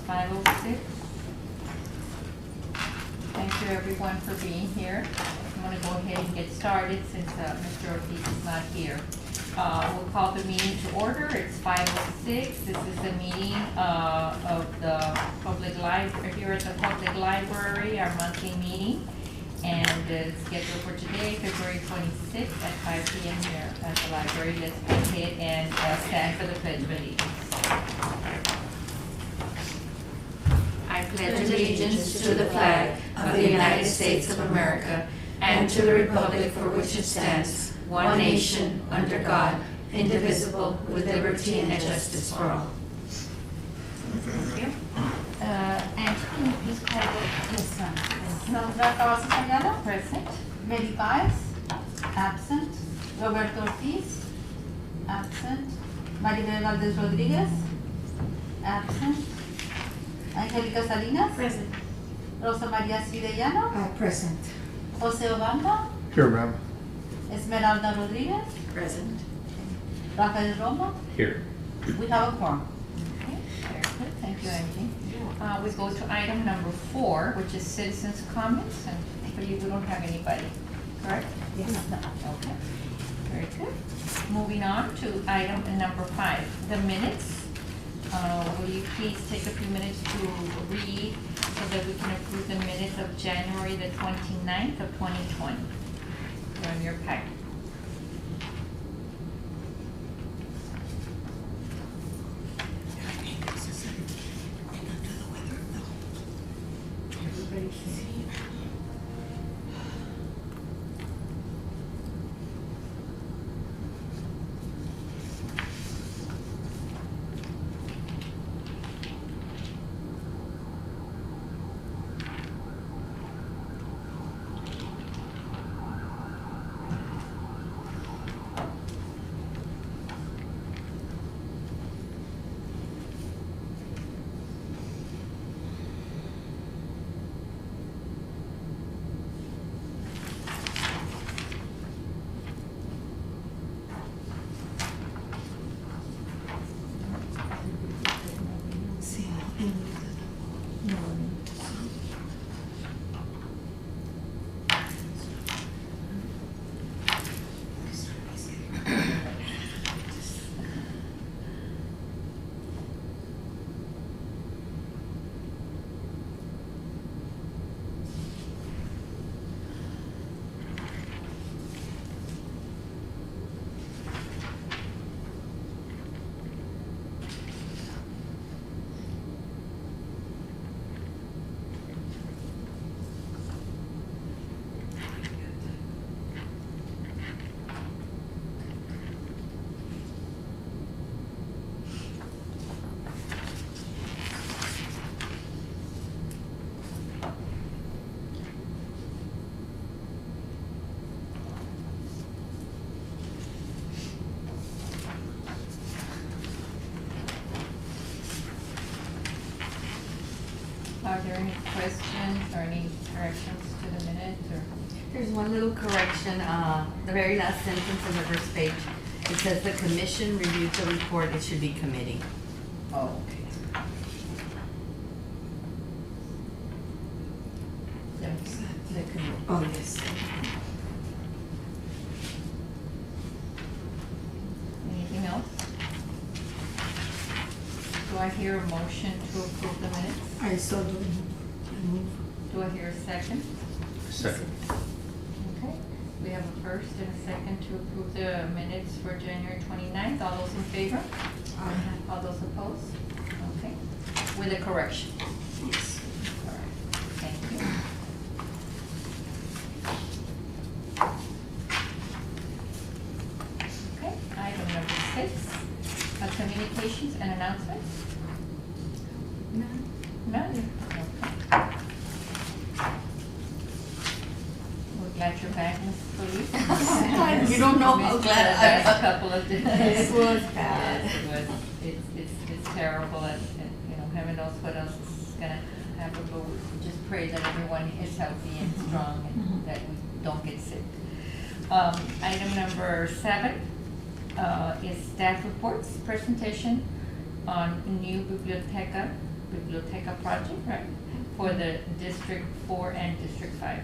5:06. Thank you everyone for being here. I'm going to go ahead and get started since Mr. Ortiz is not here. We'll call the meeting to order. It's 5:06. This is the meeting of the public library, here at the public library, our monthly meeting. And it's scheduled for today, February 26th at 5 p.m. here at the library. Let's go ahead and stand for the pledge of allegiance. I pledge allegiance to the flag of the United States of America and to the republic for which it stands, one nation, under God, indivisible, with liberty and justice for all. Thank you. And can you please call the... Yes, ma'am. Sandra Cavazos Ayala. Present. Mary Baez. Absent. Roberto Ortiz. Absent. Maribel Valdez Rodriguez. Absent. Angelica Salinas. Present. Rosa Maria Cidellano. Present. Jose Obamba. Here, ma'am. Esmeralda Rodriguez. Present. Rafael Romo. Here. We have a quorum. Okay, very good. Thank you, Angie. We go to item number 4, which is citizens' comments, and for you, we don't have anybody, correct? Yes. No. Okay, very good. Moving on to item number 5, the minutes. Will you please take a few minutes to read so that we can approve the minutes of January the 29th of 2020? They're in your packet. Are there any questions or any corrections to the minutes, or? There's one little correction, the very last sentence on the first page. It says the commission reviewed the report, it should be committee. Oh, okay. The committee. Oh, yes. Anything else? Do I hear a motion to approve the minutes? I so do. Do I hear a second? Second. Okay, we have a first and a second to approve the minutes for January 29th. All those in favor? All those opposed? Okay, with a correction. Yes. All right, thank you. Okay, item number 6, communications and announcements. None? Okay. We're glad you're back, Mrs. Solis. You don't know how Missed glad the I last couple of days. It was bad. Yes, it was. It's terrible, and you know, heaven knows what else is gonna happen, but we just pray that everyone is healthy and strong and that we don't get sick. Item number 7 is staff reports, presentation on new biblioteca biblioteca project, right? For the District 4 and District 5.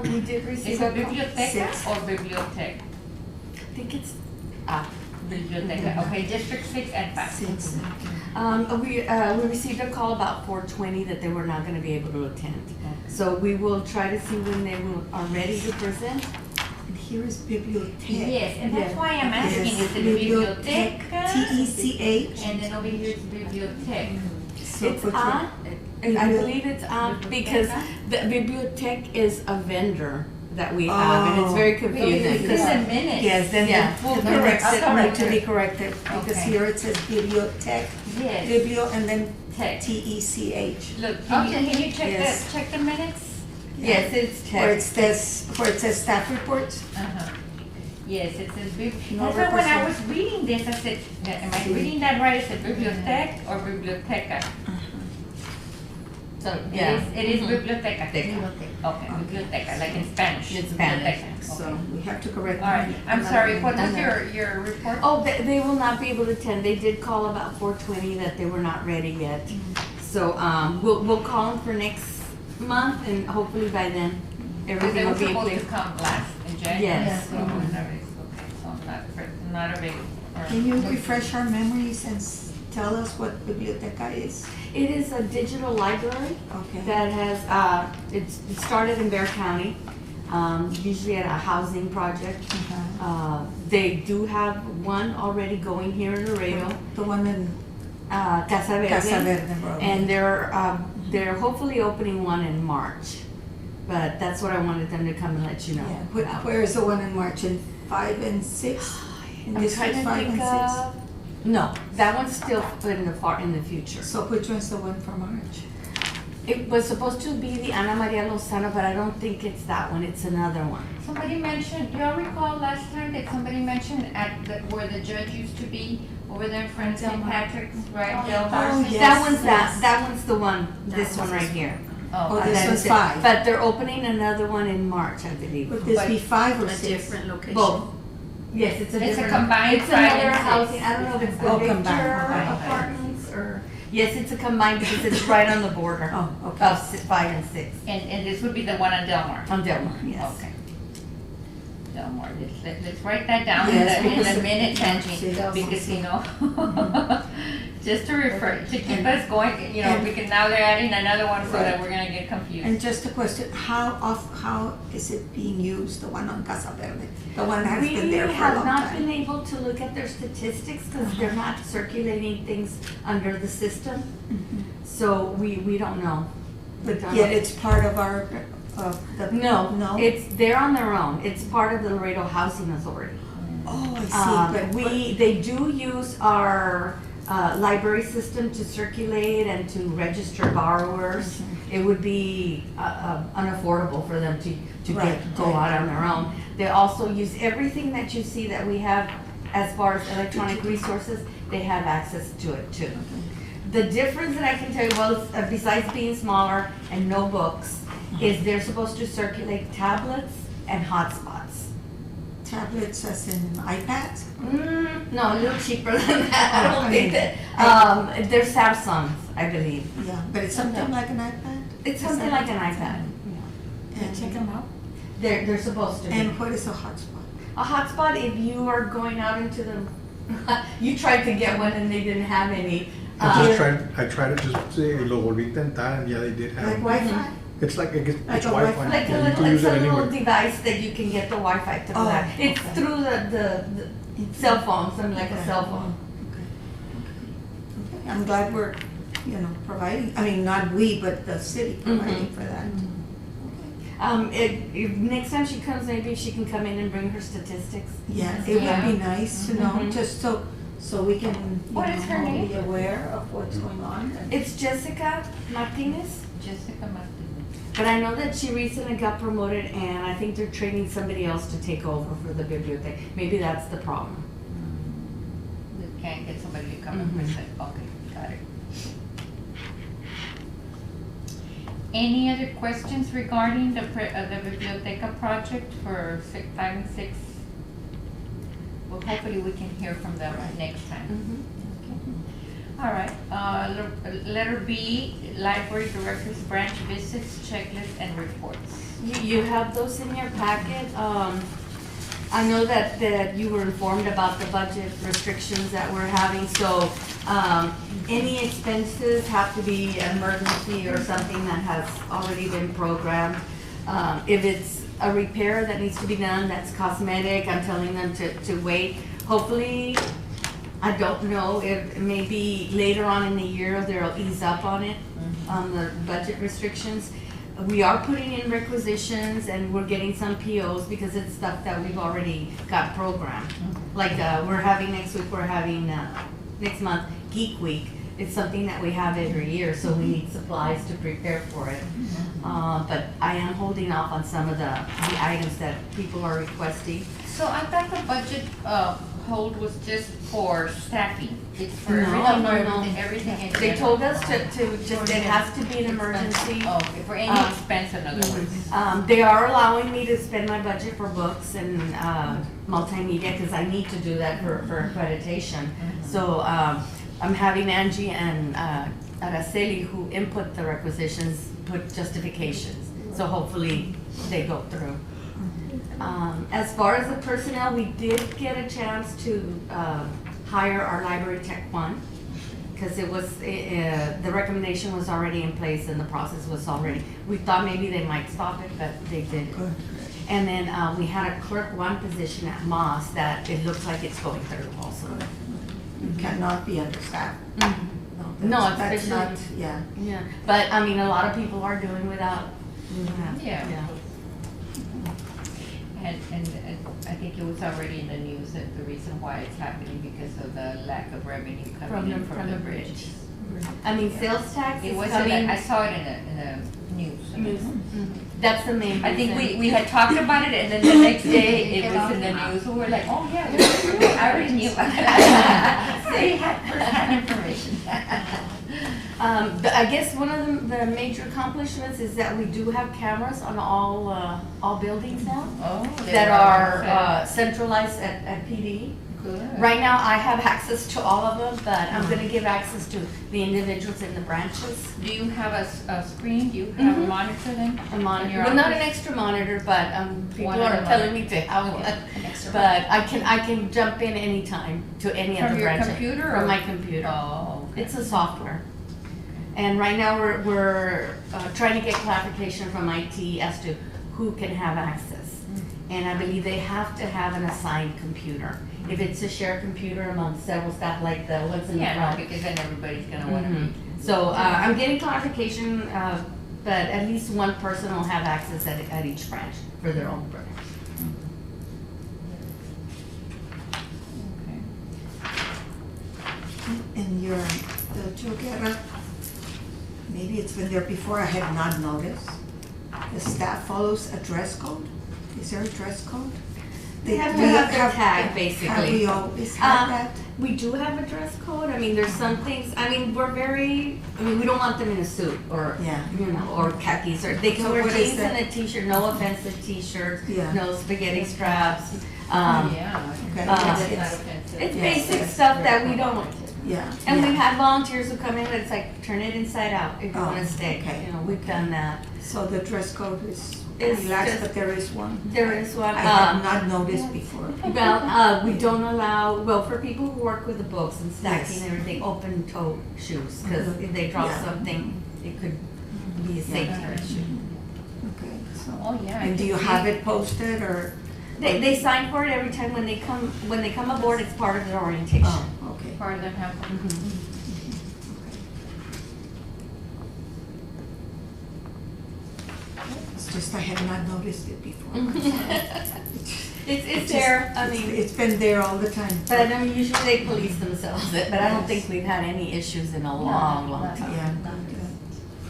We did Is receive it a biblioteca Six. or bibliotech? I think it's Biblioteca, okay, District 6 and 5. 6. We received a call about 4:20 that they were not going to be able to attend. So we will try to see when they are ready to present. And here is bibliothèque. Yes, and that's Yeah. why I'm asking, Yes, is it bibliothèque, biblioteca? T-E-C-H. And then over here it's bibliotech. So It's which one? on, and I believe it's on because the bibliotech is a vendor that we have, and it's very It's confusing. in minutes. Yes, then Yeah. we'll Then correct I'll it, correct need to it. be corrected, because Okay. here it says bibliotèque, Yes. biblio, and then Tech. T-E-C-H. Look, Okay. can you check Yes. check the minutes? Yes, it's Where it tech. says staff reports. Uh-huh. Yes, it says No that's why when I represent- was reading this, I said, am I reading that right? Is it bibliotech or biblioteca? So, It is Mhm. biblioteca. Biblioteca. Okay, biblioteca, like in Spanish. In Spanish. Biblioteca, So okay. we have to correct. All right, I'm another sorry, one. what was Uh-huh. your report? Oh, they will not be able to attend. They did call about 4:20 that they were not ready yet. So, we'll call them for next month, and hopefully by then, Because everything they will were be in supposed to place. come last in January. Yes. So, Mhm. okay, so not available. Can you refresh our memories and tell us what biblioteca is? It is a digital library Okay. that has, it started in Bear County, usually at a housing project. They do have one already going here in Laredo, The one in Casa Verde. Casa Verde Road. And they're hopefully opening one in March. But that's what I wanted them to come and let you know. Yeah. Where is the one in March? In 5 and 6? In I'm District trying to 5 and think 6? of. No, that one's still in the future. So which one's the one for March? It was supposed to be the Ana Maria Lozano, but I don't think it's that one. It's another one. Somebody mentioned, do y'all recall last time that somebody mentioned where the judge used to be, over there in front of St. Patrick's, right? Del Mar? Oh, yes. That one's yes. that one's the one. This one right here. Oh, And this then one's it- 5. But they're opening another one in March, I believe. Would this be 5 or A 6? different location. Both. Yes, it's a It's a different. combined It's 5 and another 6. housing. I don't know if it's the Oh, Victor combined. Apartments or. Yes, it's a combined because it's right on the border Oh, okay. of 5 and 6 And this would be the one on Del Mar? on Del Mar. Yes. Okay. Del Mar, let's write that down Yes, in because the it- minutes, Angie, Del Mar. because just to refer, to keep And- us going, and- we can, now they're adding another one so that Right. we're gonna get confused. And just a question, how is it being used, the one on Casa Verde? The one that has been there We for a have long not been time? able to look at their statistics because they're not circulating things under the system. Mhm. So we don't know. We But don't yet know. it's part of our, of the. No, they're on their own. It's part of the Laredo Housing Authority. Oh, I see, but They do use our library system to circulate and to register borrowers. It would be unaffordable for them to Right, go right. out on their own. They also use everything that you see that we have as far as electronic resources, they have access to it too. The difference that I can tell you, well, besides being smaller and no books, is they're supposed to circulate tablets and hotspots. tablets as in iPads? No, a little cheaper than that. I I don't mean, think that. They're Samsungs, I believe. Yeah, but it's something like an iPad? It's something like an iPad. And check them out. They're supposed to be. And what is a hotspot? A hotspot, if you are going out into the, you tried to get one and they didn't have any. I tried to just say, lo volví a intentar, and yeah, they did have. Like Wi-Fi? It's like, Like it's a Wi-Fi. Wi-Fi? Like a Yeah, you little, can it's use it a little anywhere. device that you can get the Wi-Fi through Oh, that. It's okay. through the cell phone, something like a Okay. cell phone. Okay. I'm glad we're, providing, I mean, not we, but the city providing for that. If next time she comes, maybe she can come in and bring her statistics. Yeah, it Yeah. would be nice to know, Mhm. just so we can, What is her all name? be aware of what's going on. It's Jessica Martinez. Jessica Martinez. But I know that she recently got promoted and I think they're training somebody else to take over for the bibliothèque. Maybe that's the problem. We can't get somebody to come and Mhm. present, okay, got it. Any other questions regarding the biblioteca project for 5 and 6? Well, hopefully we can hear from them next time. Mm-hmm. Okay. All right, letter B, library director's branch visits, checklists, and reports. You have those in your packet. I know that you were informed about the budget restrictions that we're having, so, any expenses have to be emergency or something that has already been programmed. If it's a repair that needs to be done, that's cosmetic, I'm telling them to wait. Hopefully, I don't know, if maybe later on in the year, they'll ease up on it, on the budget restrictions. We are putting in requisitions and we're getting some POs because it's stuff that we've already got programmed. Like, we're having next month, Geek Week. It's something that we have every year, so we need supplies to prepare for it. But I am holding off on some of the items that people are requesting. So I thought the budget, hold was just for staffing. It's for No. everything in They general. told us to just, it has to be an emergency. Oh, okay, for any expense, in other words. They are allowing me to spend my budget for books and multimedia, because I need to do that for accreditation. So I'm having Angie and Araceli, who input the requisitions, put justifications. So hopefully they go through. As far as the personnel, we did get a chance to hire our library tech one, because it was, the recommendation was already in place and the process was already, we thought maybe they might stop it, but they didn't. Good. And then we had a clerk one position at Moss that it looks like it's going through also. You cannot be understaffed. No, That's especially, not, yeah. yeah, but I mean, a lot of people are doing without. Yeah. And I think it was already in the news that the reason why it's happening because of the lack of revenue coming in from the bridge. I mean, sales tax It is was, coming. I saw it in the news. News. That's the main reason. I think we had talked about it, and then the next day it was in the news, and we're like, oh yeah, I already knew. They had first-hand information. I guess one of the major accomplishments is that we do have cameras on all buildings now Oh, that are centralized at PD. Good. Right now, I have access to all of them, but I'm gonna give access to the individuals in the branches. Do you have a screen? Do you have a Mhm. monitor then? A monitor, In your well, not an office? extra monitor, but people One are other telling me to have one. But I can jump in anytime to any of From the your branches. computer or- From my computer. Oh, okay. It's a software. And right now, we're trying to get clarification from IT as to who can have access. And I believe they have to have an assigned computer. If it's a shared computer among several staff, like the ones in the Yeah, no, front. because then everybody's gonna wanna Mhm. be. So, I'm getting clarification, but at least one person will have access at each branch for their own branch. Okay. And the Joguera, maybe it's been there before, I had not noticed. The staff follows a dress code? Is there a dress code? They have to we have their tag, basically. Have we always had that? We do have a dress code. I mean, there's some things, I mean, we don't want them in a suit or, Yeah. you know, or khakis, or they can So wear what is jeans that? and a t-shirt, no offensive t-shirts, Yeah. no spaghetti straps. Yeah. Okay. uh, That's not It's- offensive. It's Yeah. basic stuff that we don't, Yeah. and yeah. we've had volunteers who come in and it's like, turn it inside out if you Oh, wanna stay. okay. You know, we've done that. So the dress code is It's relaxed, just- but there is one? There is one. I had not noticed before. Well, we don't allow, well, for people who work with the books and stacking Yes. and everything, open toe shoes, because Mhm. if they drop Yeah. something, it could be a safety Yeah. issue. Okay, so. Oh, yeah. I And do can you see- have it posted or? They sign for it every time when they come aboard, it's part of their orientation. Oh, okay. Part of the handbook. Mhm. It's just I had not noticed it before. It's there, I mean, It's been there all the time. but I mean, usually they police themselves, but I don't think we've had any issues in a long, long time. Yeah.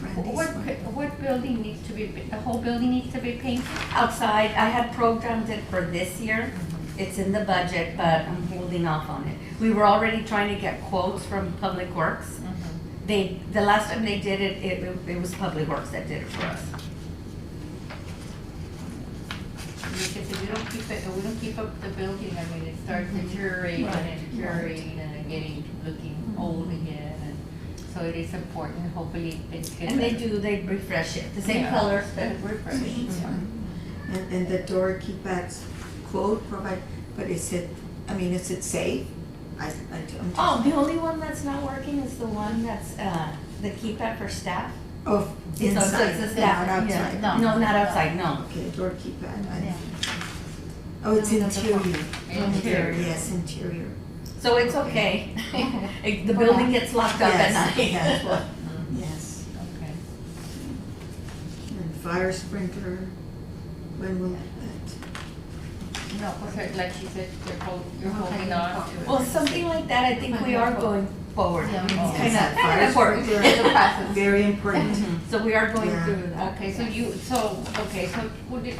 Brandy's What, one. what building needs to be, the whole building needs to be painted? Outside, I had programmed it for this year. It's in the budget, but I'm holding off on it. We were already trying to get quotes from Public Works. The last time they did it, it was Public Works that did it for us. Because if we don't keep up the building, I mean, it starts deteriorating and deteriorating and then looking old again. And so it is important, hopefully things get And better. they refresh it, the same Yeah. colors, but But refreshing, yeah. And the door keypads quote provide, but is it safe? I'm just. Oh, the only one that's not working is the one that's, the keypad for staff. Oh, So inside, it's the not staff, outside. yeah. No, not outside, no. Okay, door keypad. Yeah. Oh, it's No, that's the interior. Interior. Yes, interior. So it's okay. The building gets locked up at Yes, night. yes, well, yes. Okay. And fire sprinkler, when will that? No, because like she said, you're holding on to it. Well, something like that, I think we are going forward. Yeah. It's Oh. kind Yes, of fire important. sprinkler, It's a process. very important. Mhm. So we are going Yeah. through that. Okay, so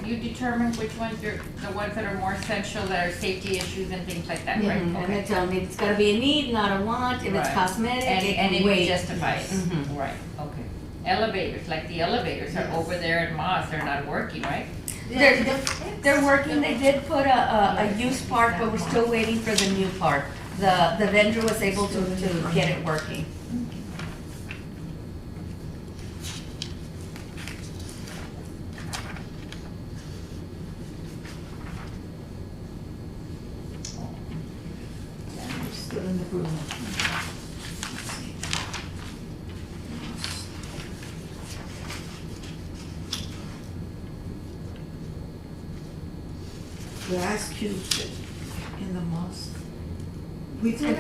you determine which ones are, the ones that are more essential, that are safety issues and things like that, right? Mhm. And Okay. they tell me it's gotta be a need, not a want, if it's Right. cosmetic, And, it and can if you wait. justify it, Mhm. right, okay. Elevators, like the elevators are Yes. over there at Moss, they're not working, right? They're working, they did put a used part, but we're still waiting for the new part. The vendor was able to get it working. We're still in the room. Glass cubes in the moss. We've been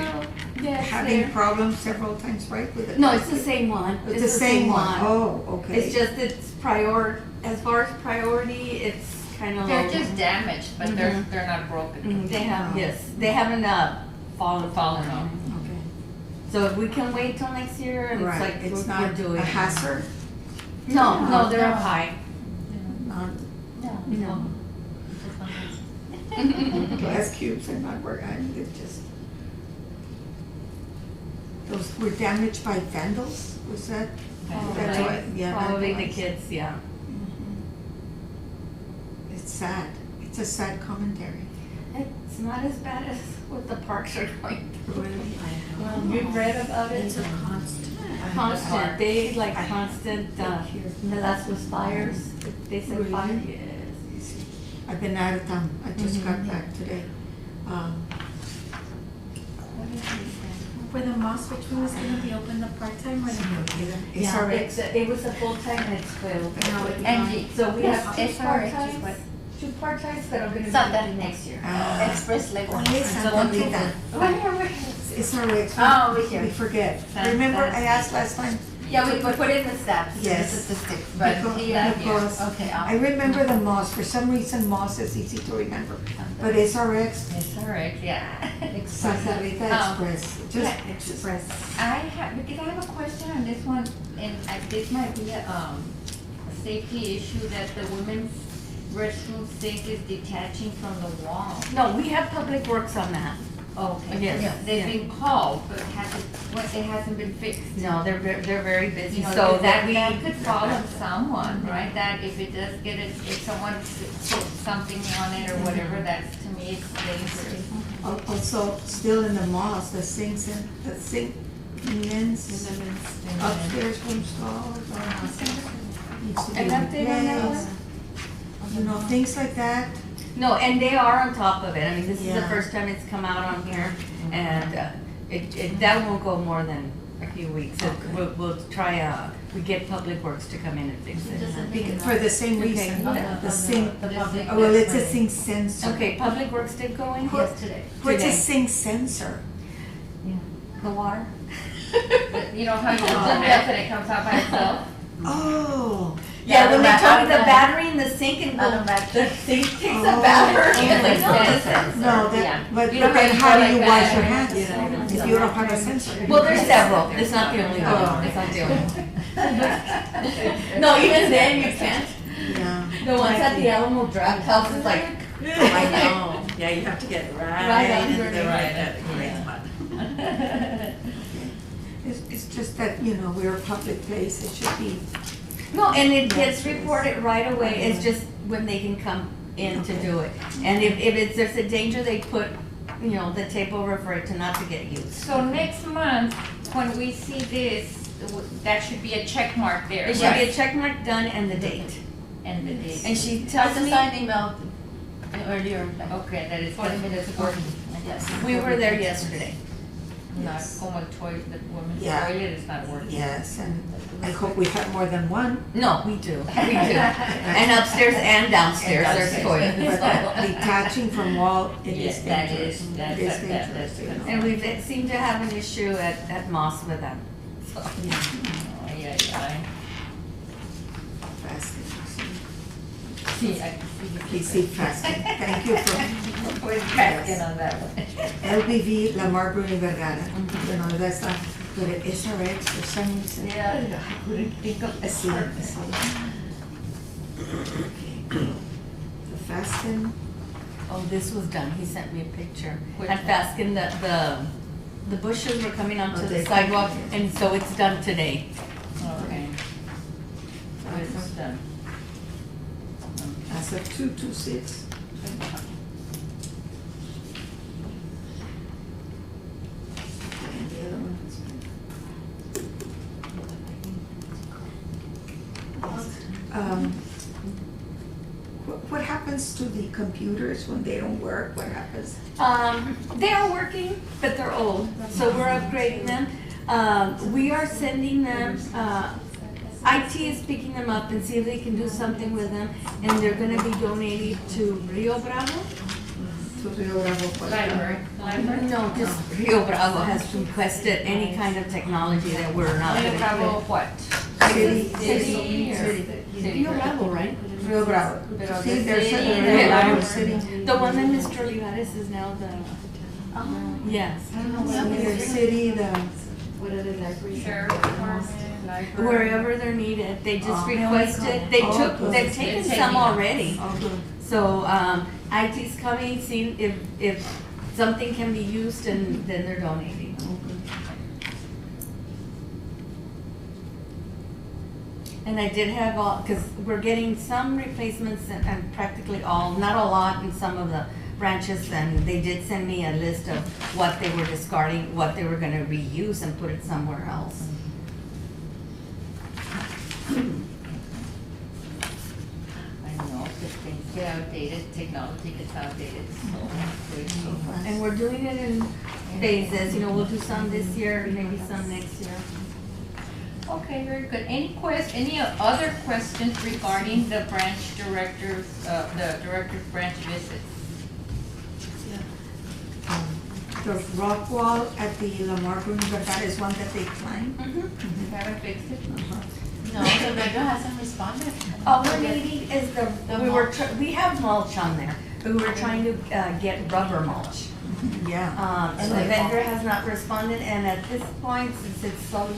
Yes, having there. problems several times, right, with it? No, it's the same one. It's the same one. Oh, okay. It's just, it's as far as priority, it's kind of. They're just damaged, but Mhm. they're not broken. They have, Oh. yes, they haven't, fallen. Fallen off. Okay. So if we can wait till next year, and it's Right, like, it's we're not doing. a hazard? No, they're No. up high. Not No. glass cubes are not working, they're just. Those were damaged by vandals, was that? That's Probably- what- yeah, Probably the vandalized. kids, yeah. It's sad, it's a sad commentary. It's not as bad as what the parks are going through. Well, You've read about it? It's a constant. Constant, they like I- constant, Here. the last was fires, they said Really? fire, yes. You see, I've been out of town, I just got Mhm. back today. For the Moss, which one is gonna be open, the part-time or the? It's Yeah, already, it was a full-time and it's filled. And So we have two SRH is part-times, what? two part-times that are gonna be So that- open next year. Express level. Oye, Santa Rita. It's already, Oh, over here. we forget. Santa- Remember I asked last time? Yeah, we put it in the steps, the Yes. statistics, but Because- yeah, because okay. I remember the Moss, for some reason Moss is easy to remember, but SRX, It's all right, yeah. Santa Rita Express, just yeah. Express. Because I have a question on this one, and this might be a safety issue, that the women's restroom sink is detaching from the wall. No, we have public works on that. Okay. Yes, Yeah, They've yeah. been called, but it hasn't been fixed. No, they're very busy, You know, so that could fall on someone, right? That if it does get it, if someone puts something on it or whatever, that's, to me, it's dangerous. Also, still in the Moss, the sinks and, the sink, men's upstairs room stalls, needs to be An update on that replaced. You know, things like that. No, and they are on top of it. I mean, this is the Yeah. first time it's come out on here, and that won't go more than a few weeks. So Okay. we'll try, we get Public Works to come in and fix it. For the same Okay. reason, Okay. the sink, The public. oh, well, it's a sink sensor. Okay, Public Works did go in? Yes, today. What's a Today. sink sensor? The water? But you know how you open it and it comes out by itself? Oh. Yeah, when they told me the Automatic. battery in the sink and go, Automatic. the sink takes Oh. a battery. Yeah, It's like, like no, sensor. No, Yeah. that, but You know then how how you do you go like wash that? your hands Yeah. if you don't have a sensor? Well, there's several. It's not the only Oh. one. It's not the only one. No, even then you can't. Yeah. The ones at the Alamo Draft House is like, I know, yeah, you have to get Right right under into the it. right, that great spot. It's just that, you know, we're a public place, it should be, no, and it gets reported right away. It's just when they can come in to do it. And if there's a danger, they put, you know, the tape over for it to not to get used. So next month, when we see this, that should be a check mark there, It should be a right? check mark done and the date. And the date. And she I tells just me, signed email earlier. Okay, that is 40 minutes ago. Yes. we were there yesterday. Not Yes. como el toilet, the woman's Yeah. toilet is not working. Yes, and I hope we have more than one. No, we do, we do. And upstairs and downstairs, there's toilets. But detaching from wall, it Yes, is that dangerous. is, that's, It is that's, dangerous, you know. And we seem to have an issue at Moss with them. So, Ay, ay, ay. Fasting, Sí, I can see. please see fasting. Thank you for We're cracking on that one. LBV Lamar Bruni Vergara. You know, that's not, but it is SRX for some reason. Yeah, I couldn't think of the Sí, word. sí. Okay. The fasting, oh, this was done, he sent me a picture. Which At one? Baskin, the bushes were coming onto Oh, the they- sidewalk, and so it's done today. Okay. So this is done. as of 2/26. And the other one is- What happens to the computers when they don't work? What happens? They are working, but they're old, so we're upgrading them. We are sending them, IT is picking them up and see if they can do something with them, and they're gonna be donated to Rio Bravo. To Rio Bravo, what? Library. No, just Rio Bravo has requested any kind of technology that we're not Rio gonna. Bravo what? City. City or? Rio Bravo, right? Rio Bravo. Pero See, the there's city, a the Rio Bravo library. City. The one that Mr. Olivares is now the, yes. There's city, the, Sheriff Department, library. Wherever they're needed, they just Oh. requested, Oh, they've good. taken They're some taking already. oh, good. So, IT's coming, seeing if something can be used, and then they're donating. And I did have all, because we're getting some replacements and practically all, not a lot in some of the branches, and they did send me a list of what they were discarding, what they were gonna reuse and put it somewhere else. I know, because things get outdated, technology gets outdated, so it's so fast. And we're doing it in phases, you know, we'll do some this year, maybe some next year. Okay, very good. Any other questions regarding the branch directors, the director's branch visits? The rock wall at the Lamar Bruni Vergara is one that they climbed. You haven't fixed it? No, the vendor hasn't responded. All we're needing is The we have mulch on there, but we were trying to get rubber mulch. Yeah. And the vendor has not responded, and at this point, since it's so,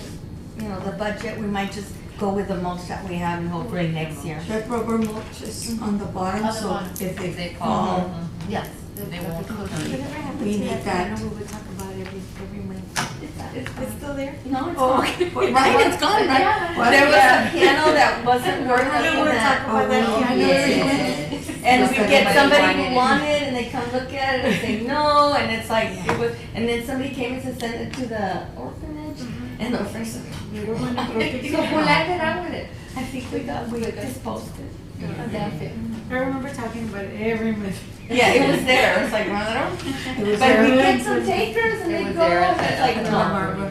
you know, the budget, we might just go with the mulch that we have and hopefully next year. That rubber mulch is on the bottom, On the so bottom. if If they they fall, call, Yes. they won't cook We it. need that. I know we would talk about it every month. It's still there? No, it's Oh, gone. okay. Right, it's gone, right? Yeah. There was a piano that wasn't working We're and talking about that Oh, piano. yes. and Just we get everybody somebody wanted who it. wanted, and they come look at it and say no, and it's like, it was, and then somebody came and said, send it to the orphanage, and the orphanage said, we're gonna go pick it So who up. landed out with it? I think we disposed it. I remember talking about it every month. Yeah, it was there, it's like, well, I don't, it was but we there. get some takers and It they was go, there at it's the- like, at the no. Lamar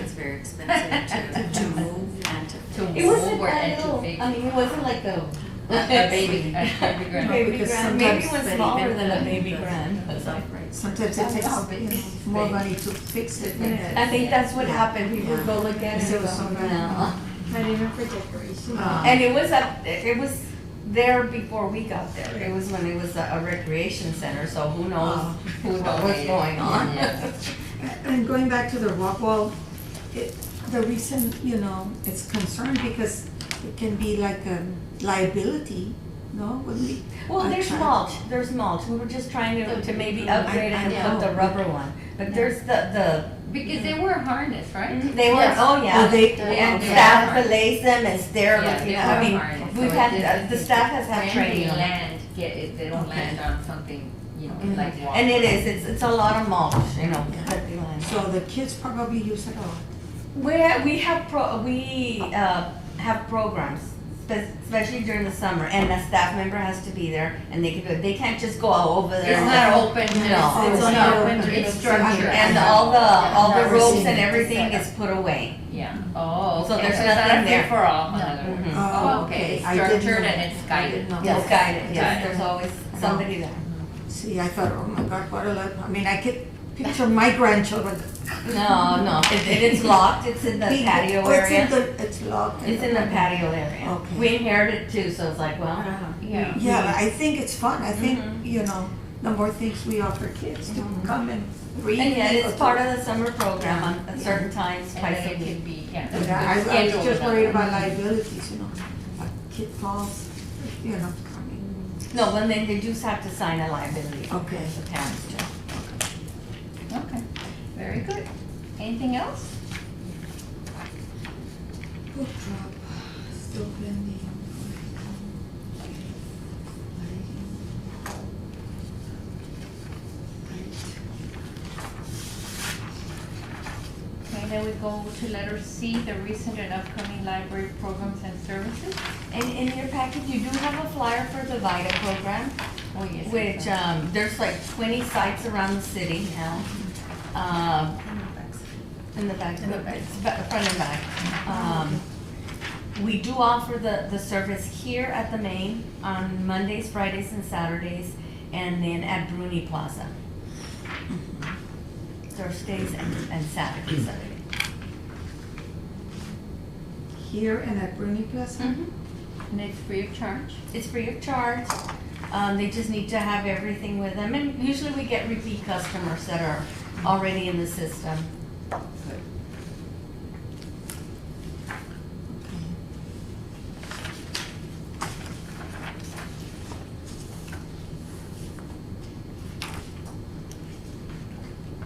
It's very expensive to move and to. To It wasn't move or that and to little, fix? I mean, it wasn't like a. A baby grand. Baby Because grand, maybe it sometimes- was but smaller even than a the- baby the- grand. the uprights. Sometimes it takes more money to fix it than that. I think that's what happened, people Yeah. go look at it So and go, somebody- no. Not even for decoration. And it was it was there before we got there, it was when it was a recreation center, so who knows Who what's donated? going on. Yeah. And going back to the rock wall, the reason, you know, it's concerned because it can be like a liability, no? Wouldn't be? Well, there's Attract- mulch, we were just trying to maybe upgrade it I and put the know. rubber one, but there's the, Because they were harnessed, right? they were, Yes. oh yeah. Oh, they- And Yeah. staff relays them and stare, Yeah, you they know, I were mean, harnessed, we've so had, it the just- staff has had When training they on it. land, they don't land on something, you know, like water. And it is, it's a lot of mulch, you know, that they land. So the kids probably use it all. We have programs, especially during the summer, and a staff member has to be there, and they can do it. They can't just go all over there. It's not open. No. It's only open during It's the structured. And all the ropes and everything is put away. Yeah, oh, okay. So there's it's not nothing a there. free for all, in other words. Mhm. Oh, okay, it's I didn't structured know. and it's guided. Yes, guided, Got yes, it. there's always somebody there. See, I thought, oh my God, what a lot, I mean, I could picture my grandchildren. No, it's locked, it's in the patio Oh, it's in area. it's locked. It's in the patio area. Okay. We inherited too, so it's like, well, Yeah. Yeah, I think it's fun. I think, Mhm. you know, the more things we offer kids to Mhm. come and read. and yeah, go it's to- part of the summer program at Yeah. certain times, And twice then a it week. can be, yeah. Yeah, I was scheduled just and worried all. about liabilities, you know, a kid falls, you know, I mean, No, when they just have to sign a liability. Okay. The parents do. Okay, very good. Anything else? book drop, still pending. Okay, then we go to letter C, the recent and upcoming library programs and services. And in your package, you do have a flyer for the VITA program, Oh, yes. which, there's like 20 sites around the city now. In the back, front and back. We do offer the service here at the main on Mondays, Fridays, and Saturdays, and then at Bruni Plaza. Thursdays and Saturdays. Here and at Bruni Plaza? And it's free of charge. It's free of charge. They just need to have everything with them, and usually we get repeat customers that are already in the system.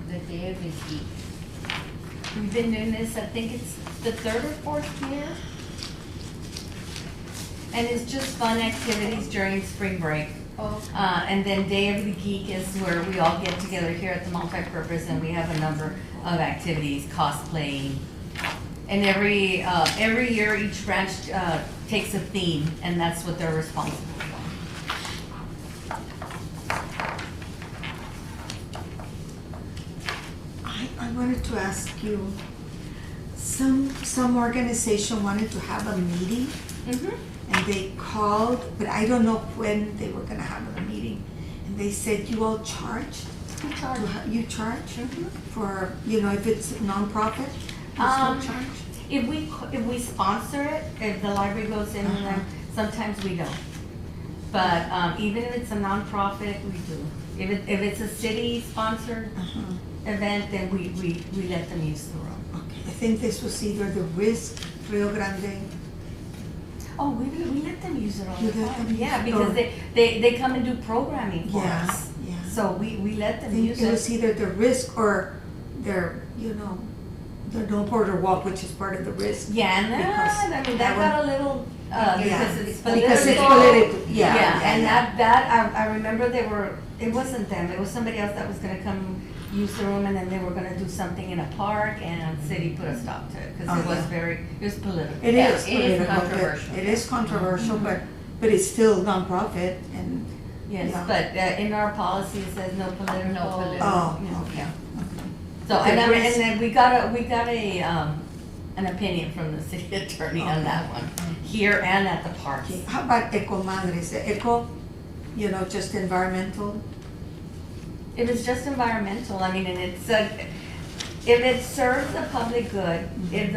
The day of the geek. We've been doing this, I think it's the third or fourth year. And it's just fun activities during spring break. Oh. And then Day of the Geek is where we all get together here at the multipurpose, and we have a number of activities, cosplaying. And every year, each branch takes a theme, and that's what they're responsible for. I wanted to ask you, some organization wanted to have a meeting and they called, but I don't know when they were gonna have a meeting. And they said, you all charge? We charge. You charge Mhm. for, you know, if it's nonprofit, you Um, still charge? If we sponsor it, if the library goes in, Uh-huh. then sometimes we don't. But even if it's a nonprofit, we do. If it's a city-sponsored Uh-huh. event, then we let them use the room. Okay, I think this was either the Risk, Rio Grande. Oh, we let them use it all You the let time. them use Yeah, it, because or- they come and do programming for Yeah, us. yeah. So we let I them think use it was it. either the Risk or their, you know, the No Border Walk, which is part of the Risk. Yeah, and Because I mean, that got a little, Yeah, because it's because it's political. political, yeah. Yeah, and I remember it wasn't them, it was somebody else that was gonna come use the room, and then they were gonna do something in a park, and city put a stop to it, because it was Okay. it was political. It Yeah, is it is political, but controversial. it is controversial, but it's still nonprofit and. Yes, Yeah. but in our policy, it says no political. No political. Oh, you know, okay. yeah. Okay. So, Okay, and Risk- then we got an opinion from the city attorney on that one, here and at the parks. Okay, how about Eco Madres? Eco, you know, just environmental? If it's just environmental, I mean, and it's if it serves the public good, if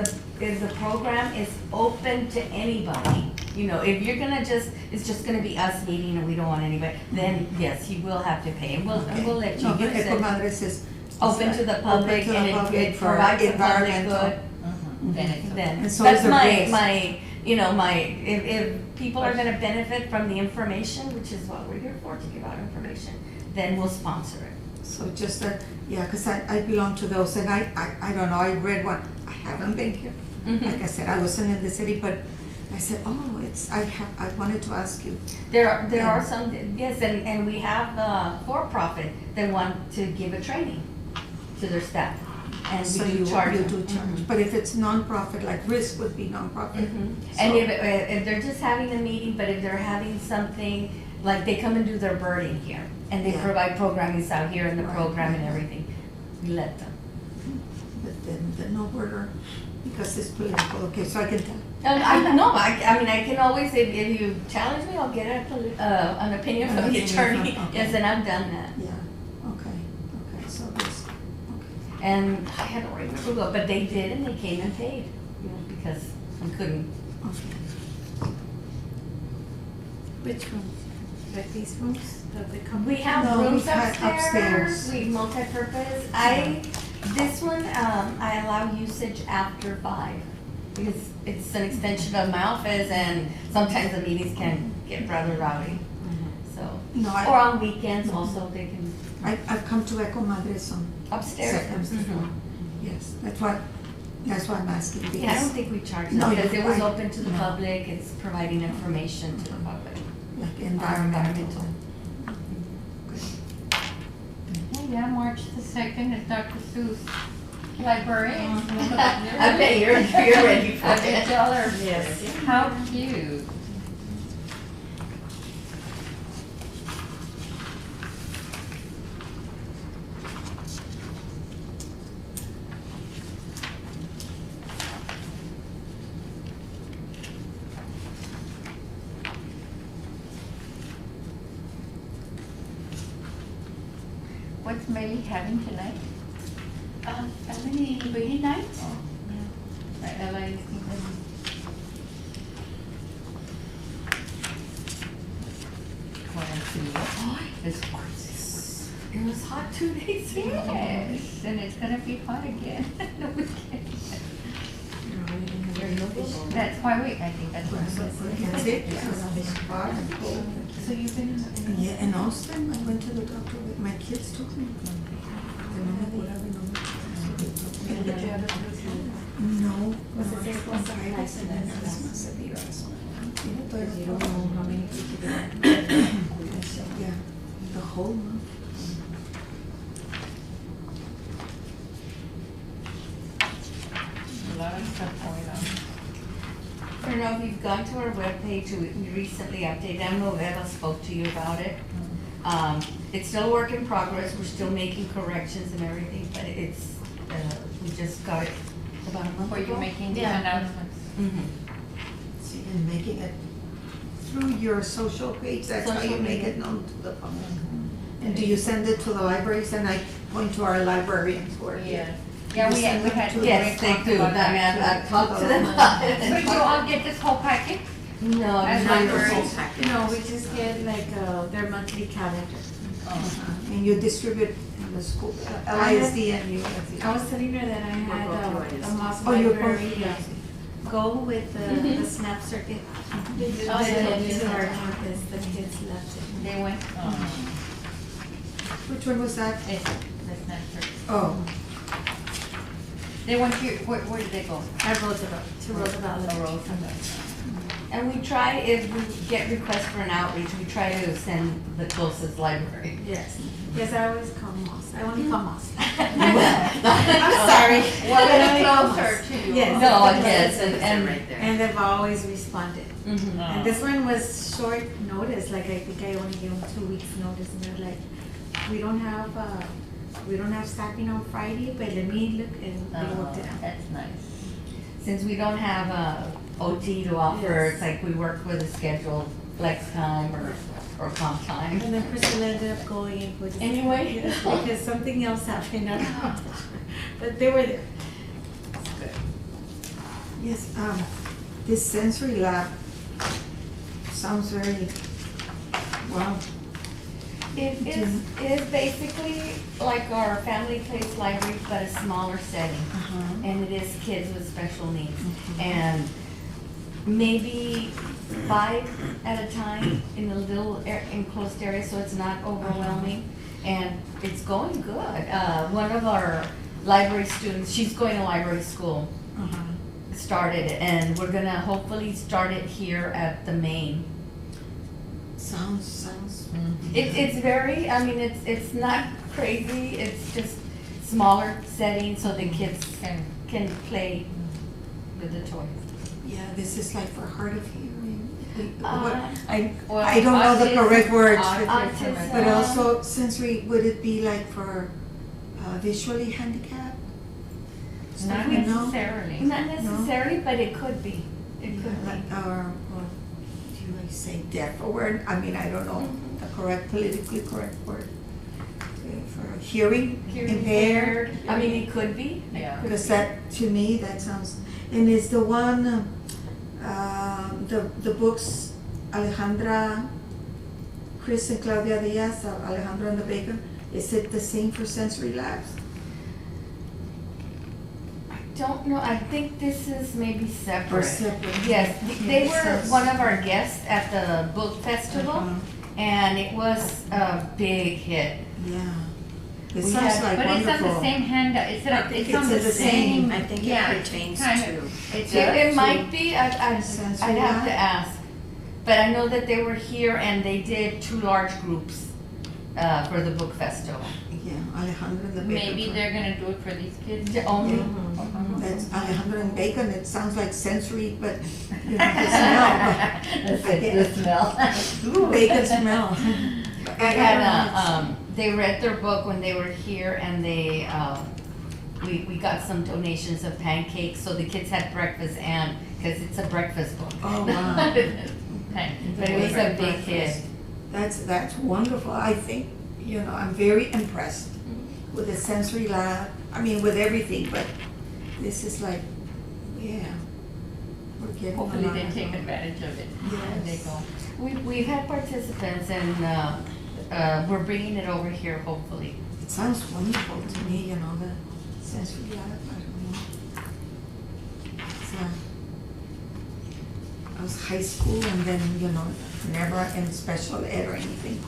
the program is open to anybody, you know, if you're gonna it's just gonna be us meeting and we don't want anybody, then yes, you will have to pay, and we'll let you No, but use Eco it. Madres is. Open to the public, open to the and public it for provides the public environmental. good. Then it's. Then, And so that's is the risk. if people are gonna benefit from the information, which is what we're here for, to give out information, then we'll sponsor it. So just that, yeah, because I belong to those, and I don't know, I read one, I haven't been here. Like I said, I wasn't in the city, but I said, oh, I wanted to ask you. There are some, yes, and we have for-profit that want to give a training to their staff. and So we you do charge you them. do charge, but if it's nonprofit, like Risk would be nonprofit. And So- if they're just having a meeting, but if they're having something, like they come and do their birding here, and they Yeah. provide programming out here and the Right. program and everything, we let them. But then the no border, because it's political, okay, so I can tell. No, I mean, I can always, if you challenge me, I'll get an opinion An from the opinion attorney. from- okay. Yes, and I've done that. Yeah, okay, so this, okay. And I had to remember, but they did, and they came and paid, you know, because we couldn't. Which rooms? Like these rooms that they come? We have No, rooms we had upstairs, upstairs. we multi-purpose. This one, I allow usage after 5, because it's an extension of my office, and sometimes the meetings can get rather rowdy, so. No, Or on weekends also, they can, I've come to Eco Madres on upstairs. seconds before. Yes, that's what I'm asking, because. Yeah, I don't think we charge No, them, because it was I- open to the no. public, it's providing information to the public. Like environmental. Environmental. Yeah, March the 2nd is Dr. Seuss librarian. I bet you're ready for $100. it. Yes. How cute. What's Melly having tonight? How many reading nights? Oh, right, Ella is thinking. What I see. Oh, it's gorgeous. It was hot 2 days ago. Yes, and it's gonna be hot again. No, we can't. That's why I think that's what That's it, because it's hot and cold. So you've been in. Yeah, in Austin, I went to the doctor with, my kids took me. No. Was it this one? Severe asthma. Because you don't know how many people there. Yeah, the whole month. A lot of stuff going on. I don't know if you've gone to our webpage, we recently updated, I don't know if Eva spoke to you about it. It's still a work in progress, we're still making corrections and everything, but it's, we just got it about a month Were ago. you making these Yeah. announcements? Mhm. See, and making it through your social page, that's how Social you make media. it known to the public. And do you send it to the libraries? And I point to our librarians who are here. Yeah, You we send had. them to- Yes, they talked do, about I that. mean, I've talked to them about it. So you all get this whole packet? No, As not libraries? yours. No, we just get like their monthly calendar. And you distribute in the school, LISD and USD. I was telling her that I had both a Moss Oh, you're library both. go with the SNAP circuit. They did Oh, yeah. it to our campus, the kids loved it. They went, Which one was that? that's not true. Oh, They went to, where did they go? At Roosevelt, to Roosevelt. The Roosevelt. And we try, if we get requests for an outreach, we try to send the closest library. Yes, yes, I always call Moss, I only call Moss. I'm sorry. Well, But it's I- closer to you. Yes. No, yes, and, right there. And they've always responded. mhm. And this one was short notice, like I think I only gave them 2 weeks notice, and they're like, we don't have staffing on Friday, but let me look, and they worked it out. That's nice. Since we don't have OT to offer, it's like we work with a scheduled flex time or comp time. And then Priscilla ended up going with. Anyway. Yes, because something else happened, I don't know. But they were there. yes, this sensory lab sounds very, wow. It is basically like our family place library, but a smaller setting. And it is kids with special needs. And maybe 5 at a time in a little enclosed area, so it's not overwhelming. And it's going good. One of our library students, she's going to library school, started it, and we're gonna hopefully start it here at the main. Sounds. It's very, I mean, it's not crazy, it's just smaller setting so the kids can play with the toys. Yeah, this is like for hard of hearing. Uh, I don't know the correct words, autism. but also sensory, would it be like for visually handicapped? Not You know? necessarily. Not necessarily, but it could be. It could Like, be. or do you say deaf or word? I mean, I don't know the correct, politically correct word. For hearing impaired. I mean, it could be. It Yeah. could Because be. that, to me, that sounds, and is the one, the books, Alejandra, Chris and Claudia Diaz, Alejandra and the Baker, is it the same for sensory labs? Don't know, I think this is maybe separate. Or separate? Yes, they were Yes. one of our guests at the book festival, Uh-huh. and it was a big hit. Yeah. It We sounds had- like But it's on the wonderful. same handout, it's I on, think it's on it's the the same. same. I think it yeah, pertains kind to- of- It It does. might be, I'd have Sensory to lab? ask. But I know that they were here and they did 2 large groups for the book festival. Yeah, Alejandra and the Baker. Maybe they're gonna do it for these kids. The only, That's Alejandra and Bacon, it sounds like sensory, but, you know, the smell. The smell. Bacon smell. I had they read their book when they were here and they, we got some donations of pancakes, so the kids had breakfast and, because it's a breakfast book. Oh, wow. But it was a big hit. That's wonderful. I think, you know, I'm very impressed with the sensory lab. I mean, with everything, but this is like, yeah, we're getting a Hopefully lot they of- take advantage of it. And they Yes. go. We've had participants and we're bringing it over here hopefully. It sounds wonderful to me, you know, the sensory lab, I don't know. It's, I was high school and then, you know, never in special ed or anything.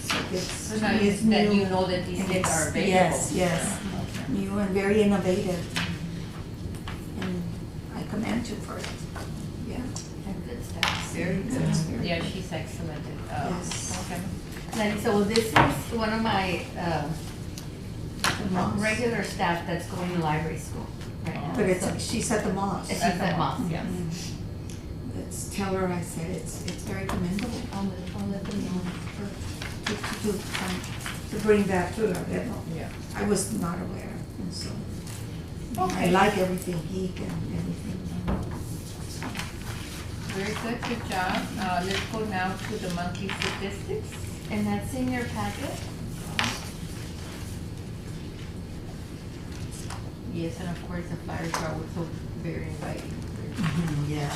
So it's, So now it's that new. you know that these and kids it's- are available. Yes, yes. Yeah, okay. New and very innovative. And I commend you for it. Yeah. And good stuff. Very good. That's very Yeah, good. she's excellent. Yes. Okay. And so this is one of my The Moss. regular staff that's going to library school right now. But it's, So- she's at the Moss. She's at Moss, Yes. Let's tell her I said it's very commendable I'll let them know. to bring that to Laredo. Yeah. I was not aware, and so I Okay. like everything he and everything. Very good job. Let's go now to the monthly statistics. And that's in your packet. Yes, and of course the flyers are also very inviting. Yes.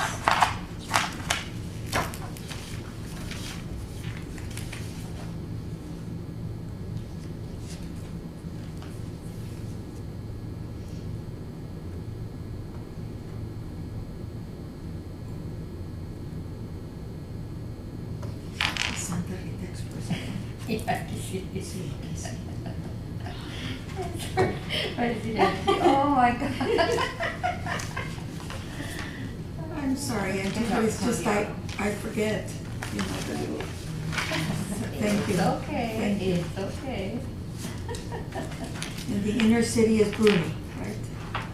Santa Rita Express. Yeah, Oh, my God. I'm sorry, Auntie, but it's just I forget, you know, the little. Thank you. It's okay, Thank you. it's okay. And the inner city is Bruni, right?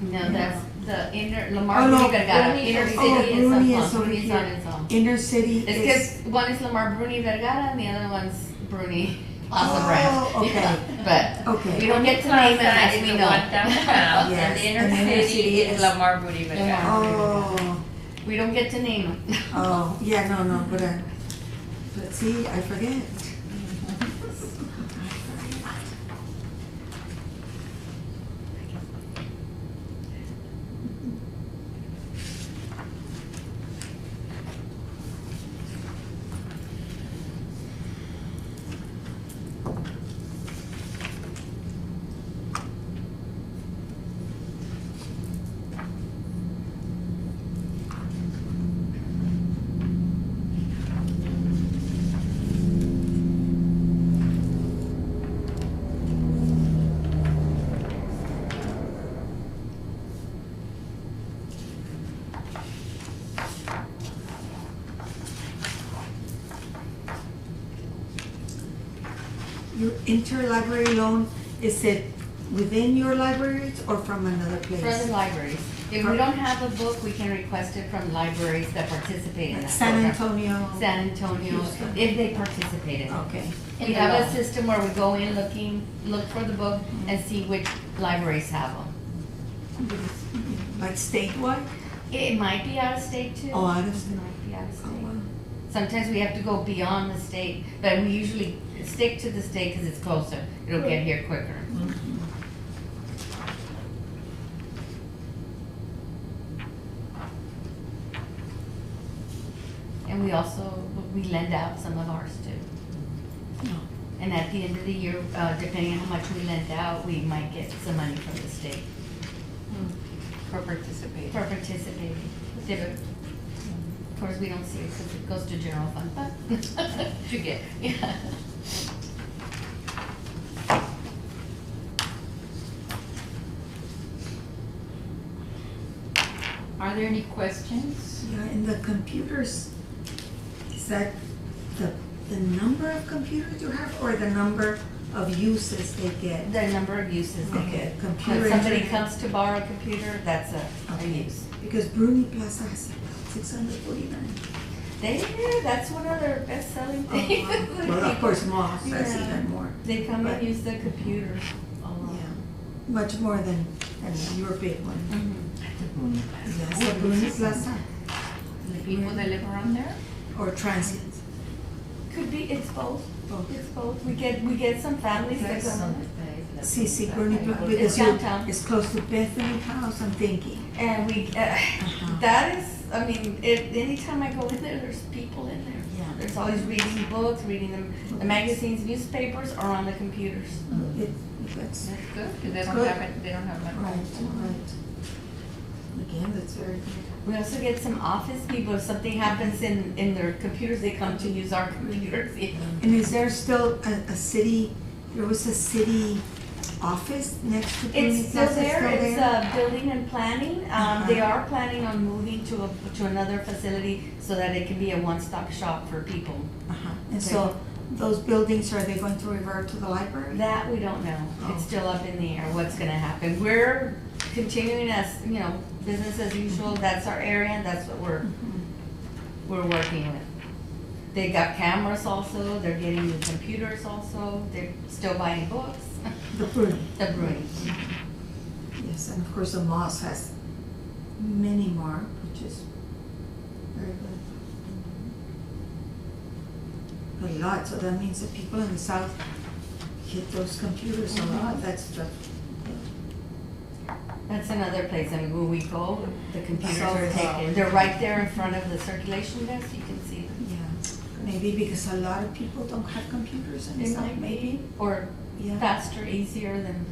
No, that's the inner, Lamar Oh, no. Bruni Vergara. Inner city Oh, is Bruni on, is over Bruni is on here. its own. Inner city is. It's because one is Lamar Bruni Vergara and the other one's Bruni Plaza Branch. Oh, okay. But Okay. we don't get to name it unless Is we the know. one downtown, Yes, and the and the inner inner city city is is- Lamar Budi Vergara. Oh, We don't get to name them. oh, yeah, no, but see, I forget. Your interlibrary loan, is it within your libraries or from another place? For the libraries. If we don't have a book, we can request it from libraries that participate in Like that San program. Antonio? San Antonio, Houston. if they participate in it. Okay. We have a system where we go in look for the book and see which libraries have them. Like statewide? It might be out of state too. Oh, out of state. It might be out of Oh, state. wow. Sometimes we have to go beyond the state, but we usually stick to the state because it's closer. It'll get here quicker. And we also, we lend out some of ours too. No. And at the end of the year, depending on how much we lend out, we might get some money from the state For participating. for participating. Of course, we don't see it because it goes to general fund, but You get. yeah. Are there any questions? Yeah, and the computers, is that the number of computers you have or the number of uses they get? The number of uses they Okay, get. computer When somebody internet. comes to borrow a computer, that's a Okay. use. Because Bruni Plaza has 649. That's one of their best-selling Oh, things. wow. Well, of course, Moss has Yeah. even more. They come But- and use the computers a lot. Yeah, much more than your big one. Mhm. Yes, the Bruni Plaza The people that live around there? or transit. Could be, it's both. Both. It's both. We get some families that come in. See, Bruni Plaza, because It's downtown. it's close to Bethany House, I'm thinking. And that is, I mean, anytime I go in there, there's people in there. Yeah. There's always reading books, reading the magazines, newspapers, or on the computers. That's That's good, because they don't Good. have it, they don't have much. right. Again, that's very good. We also get some office people, if something happens in their computers, they come to use our computers. And is there still a city, there was a city office next to Bruni It's still Plaza? there, it's building and planning. They Uh-huh. are planning on moving to another facility so that it can be a one-stop shop for people. Uh-huh. And so those buildings, are they going to revert to the library? That we don't know. Oh. It's still up in the air, what's gonna happen. We're continuing as, business as usual. That's our area and that's what we're working with. They got cameras also, they're getting new computers also, they're still buying books. The Bruni. The Bruni. Yes, and of course the Moss has many more, which is very good. A lot, so that means that people in the south hit those computers a lot, that's the. That's another place, I mean, when we go, the computers So, are taken, they're right there in front of the circulation desk, you can see them. Yeah, maybe because a lot of people don't have computers in the It south, might maybe. be, or Yeah. faster, easier than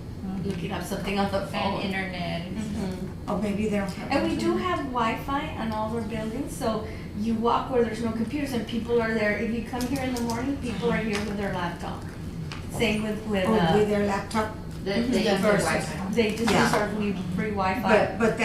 looking up something on the phone. And internet and stuff. Mhm. Or maybe they don't have. And we do internet. have Wi-Fi on all our buildings, so you walk where there's no computers and people are there. If you come here in the morning, people are here with their laptop. Same with, Oh, with their laptop, They use the their first, Wi-Fi. they just Yeah. use our free Wi-Fi. but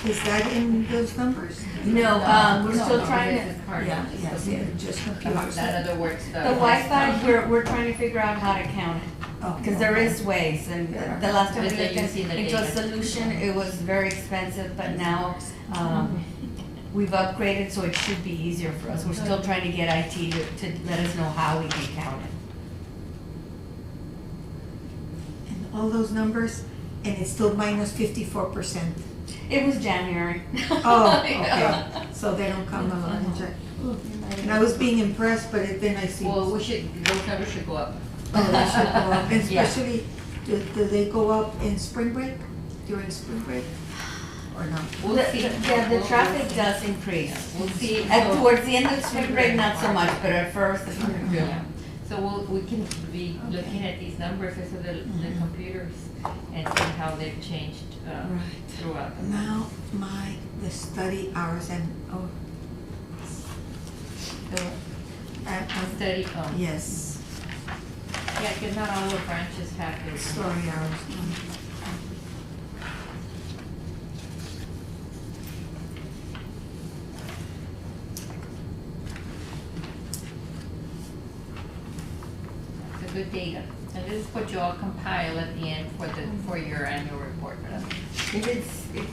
is that in those numbers? No, we're No, still no, trying this to, is part of Yeah, it. yes, yeah, just computers. That other works. the Wi-Fi, we're trying to figure out how to count it. Oh, Because there is ways, and Yeah. the last time we But then looked you see the into a data. solution, it was very expensive, but now, we've upgraded, so it should be easier for us. We're still trying to get IT to let us know how we can count it. And all those numbers, and it's still minus 54%. It was January. Oh, okay, so they don't come along and check. And I was being impressed, but then I see. Well, those numbers should go up. Oh, they should go up, and Yeah. especially, do they go up in spring break, during spring break, or not? We'll see. The traffic does increase. We'll see. Towards the end of spring break, not so much, but at first, Yeah. So we can be looking at these numbers as of the computers and see how they've changed Right. throughout the Now, the study hours and, study. yes, Yeah, because not all the branches have this. story hours. It's a good data. And this is what you all compile at the end for your annual report.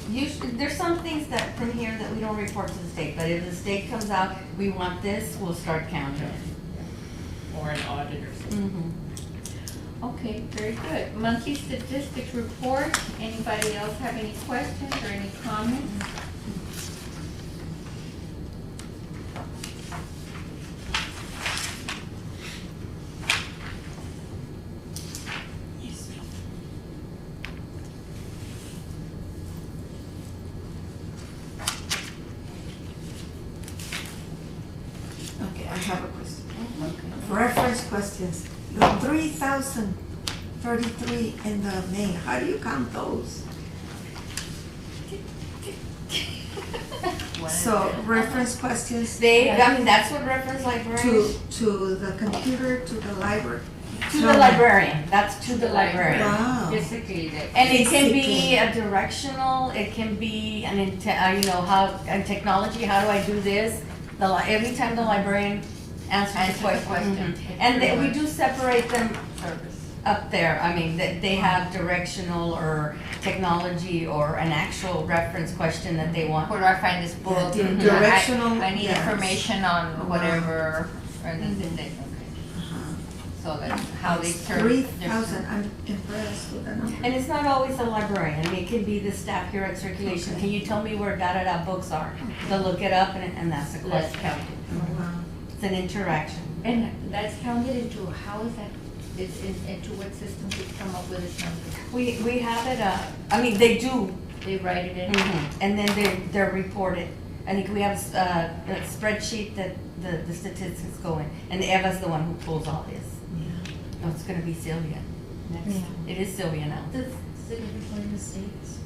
Usually, there's some things that from here that we don't report to the state, but if the state comes out, we want this, we'll start counting it. Or an audit or something. Okay, very good. Monthly statistics report. Anybody else have any questions or any comments? Okay, I have a question. Reference questions. The 3,033 in the May, how do you count those? So reference questions That's what reference librarians. to the computer, to the library? To the librarian, that's to the librarian. Wow. Basically, And it can be a directional, it can be in technology, how do I do this? Every time the librarian answers the question. And we do separate them up there. I mean, they have directional or technology or an actual reference question that they want. where do I find this book? Yeah, directional, I need yes. information on whatever, and then they, so that's how they serve. 3,000, I'm impressed with the number. And it's not always a librarian. I mean, it could be the staff here at Circulation. Okay. Can you tell me where da-da-da books are? They'll look it up and that's the Let's question. count it. Oh, wow. It's an interaction. And that's counted into, how is that, into what system we come up with this number? We have it, they do, They write it in? and then they're reported. I think we have a spreadsheet that the statistics go in, and Eva's the one who pulls all this. No, it's gonna be Sylvia next. Yeah. It is Sylvia now. Does it report in the states?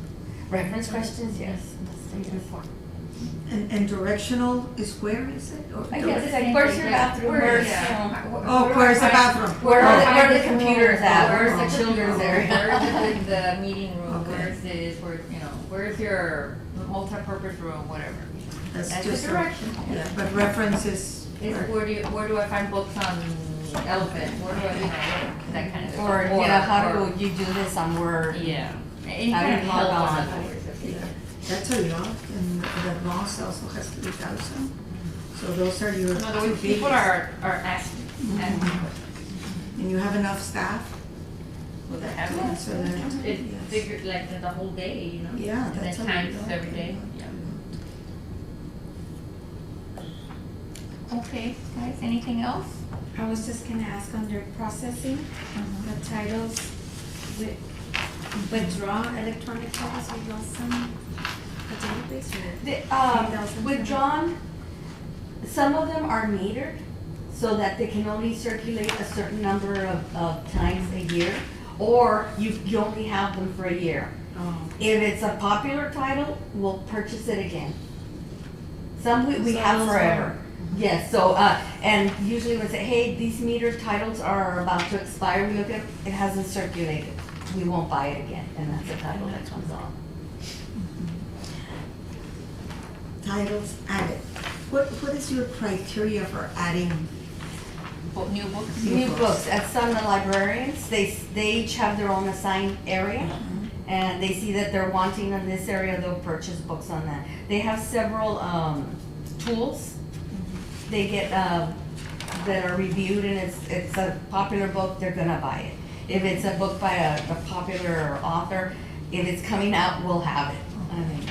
Reference questions, yes. And directional is where is it? Or I guess it's like, where's your bathroom? Where's, Oh, where's the bathroom? where are the room? computers at? Where's Where's the children's area? Where's the meeting room? Okay. Where's this, where's your multi-purpose room, whatever? That's the just a- direction. Yeah, but references. Is where do I find books on elephant? Where do I, that kind of. Or, how do you do this on Word? Yeah. Any How do kind you of help log on on? that. That's a lot, and the Ross also has 3,000. So those are your In other two words, people biggest. are asking questions. And you have enough staff? Well, they have Yeah, it. so that- It's yes. figured like the whole day, Yeah, And that's then a times lot. every day. Okay, guys, anything else? I was just gonna ask under processing, the titles, withdraw electronic titles, withdraw some, the database or? Withdrawn, some of them are metered so that they can only circulate a certain number of times a year, or you only have them for a year. Oh. If it's a popular title, we'll purchase it again. Some we So have those forever. Yes, so, and usually we say, hey, these metered titles are about to expire, we look at it, it hasn't circulated. We won't buy it again, and that's the title that comes off. Titles added. What is your criteria for adding? New books? New books, at some librarians, they each have their own assigned area, and they see that they're wanting in this area, they'll purchase books on that. They have several, tools they get, that are reviewed, and it's a popular book, they're gonna buy it. If it's a book by a popular author, if it's coming out, we'll have it. I mean,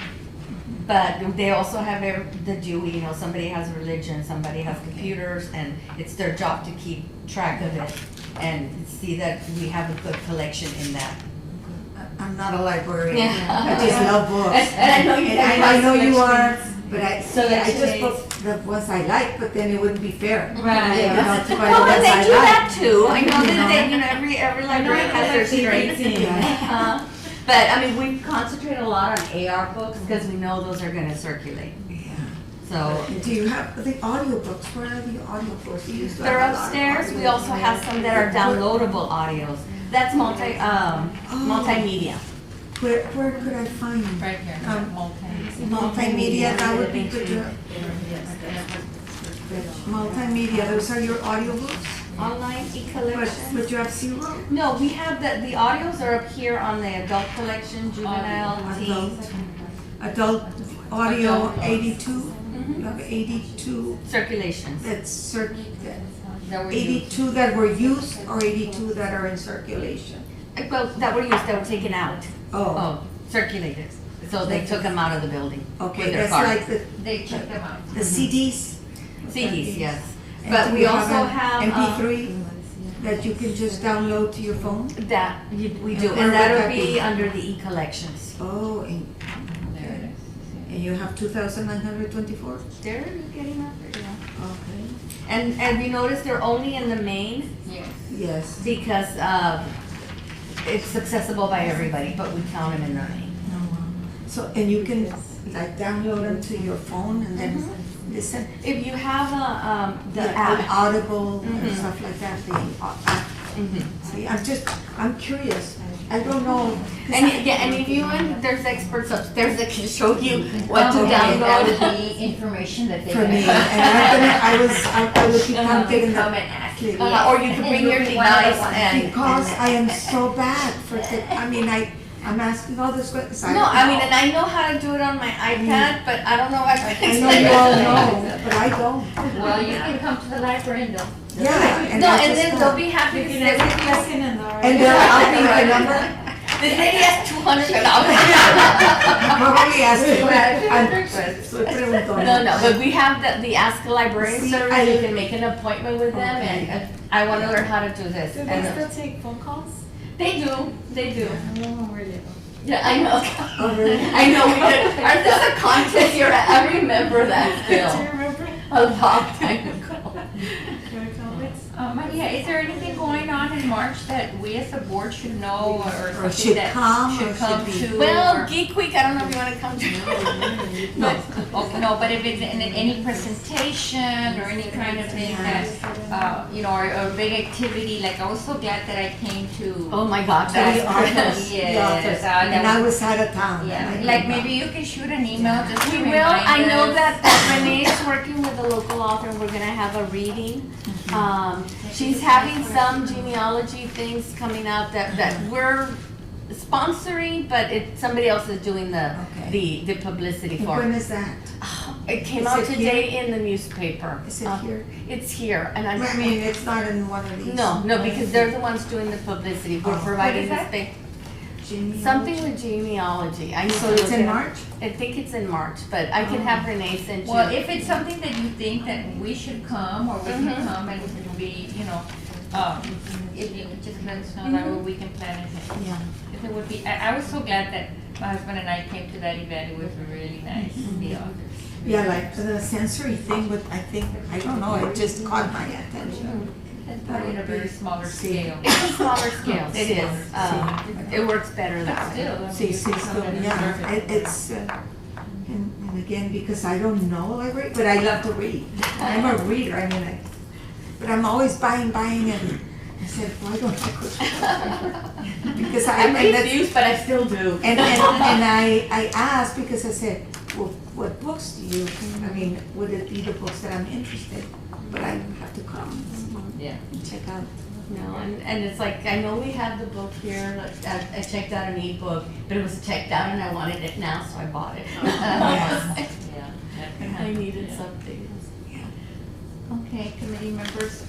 but they also have the Dewey, somebody has religion, somebody has computers, and it's their job to keep track of it and see that we have a good collection in that. I'm not a librarian. Yeah. I just love books. And I know you have And I know you are, selections. but I So that I just today's- book the ones I like, but then it wouldn't be fair. Right. You know, to buy the Oh, and ones they I do like. that too. I know You that every librarian has their strengths. But I mean, we concentrate a lot on AR books because we know those are gonna circulate. Yeah. So Do you have the audiobooks? Where are the audiobooks? You used to they're have a lot of upstairs. We audiobooks. also have some that are downloadable audios. That's multimedia. Where could I find them? Right here, Multimedia, that would be good. Multimedia, those are your audiobooks? online e-collection. But you have zero? No, we have the audios are up here on the adult collection, juvenile, teen. Adult audio Adult. 82? Mhm. You have 82 Circulations. That were 82 that were used or 82 that are in circulation? Well, that were used, that were taken out. Oh, Circulated. So they took them out of the building. okay, with their that's card. like They check them out. the CDs? CDs, yes. And But do we you also an have, MP3 that you can just download to your phone? That, we do, And where and would that'll that be? be under the e-collections. Oh, There it and you have 2,924? They're getting up there, yeah. Okay. And we noticed they're only in the main is. Yes. Yes. because it's accessible by everybody, but we count them in the main. So, and you can like download them to your phone and then listen? If you have the Yeah, app. Audible and Mhm. stuff like that, the app. Mhm. See, I'm curious. I don't know. 'cause And I- yeah, and if you and there's experts upstairs that can show you what to Okay, That download. would be information that they For can. me, and I would be counted in Come the, and ask. Or you can bring your device and. because I am so bad for I mean, I'm asking all this questions. No, I mean, and I know how to do it on my iPad, but I don't know if I I can. know you all know, but I don't. Well, you can come to the library and they'll. Yeah. No, I and just then don't. they'll be happy to sit with you. And I'll be my number. This lady has $200. Probably ask you. No, no, but we have the Ask a Librarian See, service, I- you can make an appointment with them, Okay. and I wanna learn how to do this. Do And, they still take phone calls? They do, they do. I remember when we were little. Yeah, I know. Oh, really? I know, we did, aren't this a contest you're at? I remember that Do you still, remember? a long time ago. Your comments? Maria, is there anything going on in March that we as a board should know or something should that come, should or come should be- to? Well, or- Geek Week, I don't know if you wanna come to. No, okay, no, but if it's in any presentation or any kind of thing that, you know, or a big activity, like I was so glad that I came to. Oh my God, The that's office, the Yes, office. that And I was- was out of town. Yeah, I like did maybe you can shoot an email just to We remind will, I know us. that Renee is working with a local author, and we're gonna have a reading. She's having some genealogy things coming out that we're sponsoring, but somebody else is doing the publicity And for when it. is that? It came Is out it today in the newspaper. Is it here? It's here, and I mean, it's not in one of these. No, because they're the ones doing the publicity, we're Oh. providing What the is space. Genealogy? Something with genealogy, I need So to it's look in it up. March? I think it's in March, but I can have Renee send you. Well, if it's something that you think that we should come or we can Mhm. come and we, you know, if you could just let us know that way we can plan it. Yeah. If it would be, I was so glad that my husband and I came to that event, it was really nice, the others. Yeah, like the sensory thing, but I don't know, it just caught my attention. And put it in a very smaller scale. It's a smaller scale, it is, it works better that way. Still, I mean, See, you so, could come in and yeah, serve it. it's, and again, because I don't know library, but I love to read. I'm a reader, I mean, but I'm always buying, and I said, why don't I go? Because I'm and that's- confused, but I still do. And I asked because I said, well, what books do you, I mean, would it be the books that I'm interested? But I have to come Yeah. and check out. No, and it's like, I know we have the book here, like, I checked out an ebook, but it was checked out and I wanted it now, so I bought it. Yeah. I needed something. Okay, committee members,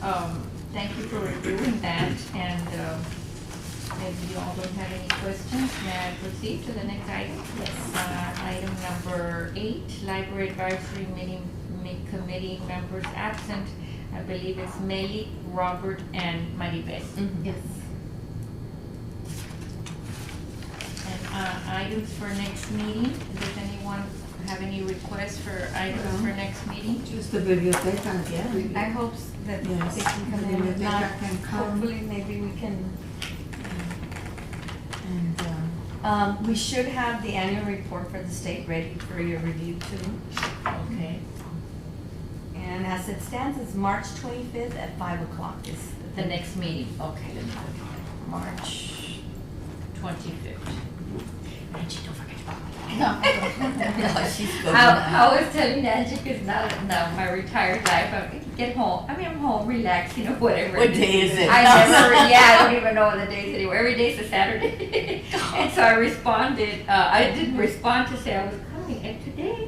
thank you for reviewing that, and, if you all don't have any questions, may I proceed to the next item? Yes. Item number 8, Library Advisory Committee members absent. I believe it's Melly, Robert, and Maribel. Yes. And items for next meeting, does anyone have any requests for items for next meeting? Just the biblioteca, yeah. I hope that Yes, they can come the in, if biblioteca not, can come. hopefully maybe we can. And, We should have the annual report for the state ready for your review too. Okay. And as it stands, it's March 25th at 5 o'clock is The next meeting, okay, March 25th. Angie, don't forget to call me. No. She's good. I was telling Angie, because now my retired life, I get home, I'm home relaxing or whatever. What day is it? I don't even know the days anymore. Every day's a Saturday. And so I responded, I didn't respond to say I was coming, and today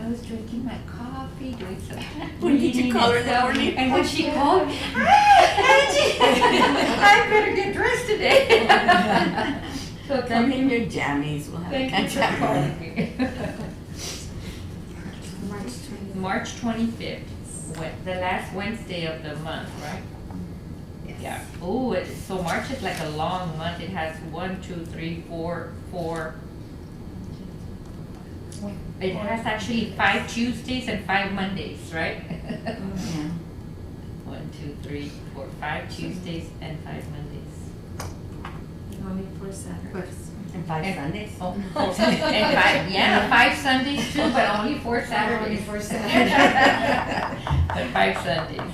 I was drinking my coffee, doing some When did you reading call her and in the stuff. morning? And when she called, Angie, I better get dressed today. So Come thank in you. your jammies, we'll have a Thank you for catch up. calling me. March 20th. March 25th, the last Wednesday of the month, right? Yeah. Oh, so March is like a long month. It has 1, 2, 3, 4, 4. It has actually 5 Tuesdays and 5 Mondays, right? Yeah. 1, 2, 3, 4, 5 Tuesdays and 5 Mondays. Only for Saturdays. And 5 And- Sundays? Oh, and 5 Sundays too, but only 4 Saturdays. Only 4 But 5 Sundays.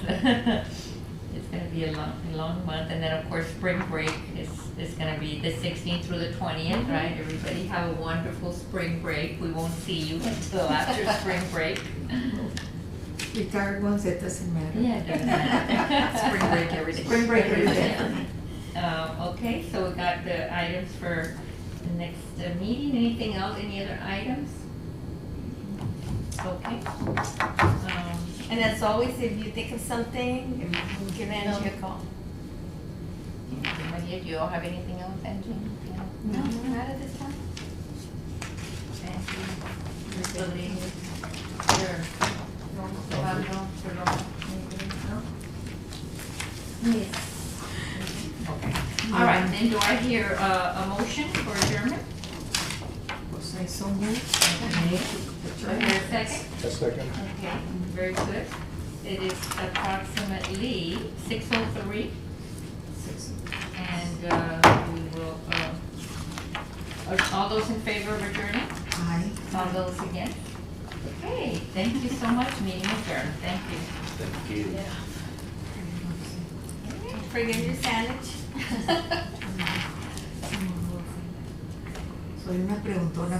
It's gonna be a long month, and then of course, spring break is gonna be the 16th through the 20th, right? Everybody have a wonderful spring break. We won't see you until after spring break. Retired ones, it doesn't matter. Yeah, it doesn't matter. Spring break every day. Spring break every day. Okay, so we got the items for the next meeting. Anything else, any other items? Okay. And as always, if you think of something, give Angie a call. Maria, do you all have anything else, Angie? No, not at this time. Angie, Ms. Lilly, sure. Fernando, Jerome, anything else? Yes. Okay. All right, then do I hear a motion for adjournment? Was I so moved? Do I hear a second? A second. Okay, very good. It is approximately 6:03. And we will, all those in favor of adjourning? Aye. All those against? Okay, thank you so much, meeting adjourned, thank you. Thank you. Forget your sandwich. Soy una preguntona.